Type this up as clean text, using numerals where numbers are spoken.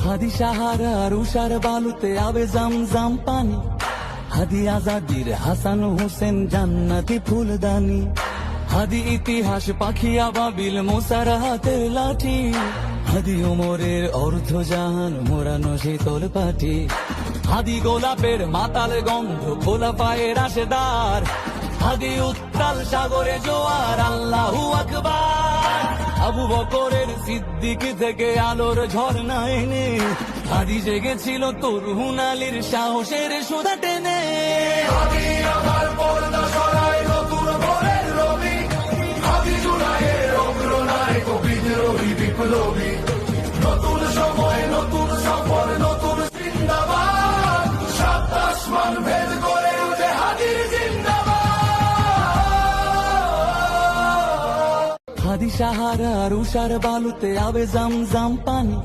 হাদি সাহারার উষার বালুতে আবে জামজাম পানি, হাদি আজাদির হাসান হোসেন জান্নাতি ফুলদানি, হাদি ইতিহাস পাখি আবাবিল মোসার হাতের লাঠি, হাদি ওমরের অর্ধ জাহান মোরানো শীতল পাটি, হাদি গোলাপের মাতাল গন্ধ খোলা পায়ের আশেদার, হাদি উত্তাল সাগরে জোয়ার আল্লাহু আকবার, আবু বকরের সিদ্দিক থেকে আলোর ঝর্ণা এনে, হাদি জেগেছিল তরুণ আলীর সাহসের সুধা টেনে। হাদি আমার পর্দা সরায় নতুন ভোরের রবি, হাদি জুনায়ের অগ্রনায়ক বিদ্রোহী বিপ্লবী, নতুন সময় নতুন সফর নতুন জিন্দাবাদ, সাত আসমান ভেদ করে উঠে হাদির জিন্দাবাদ। হাদি সাহারার উষার বালুতে আবে জামজাম পানি,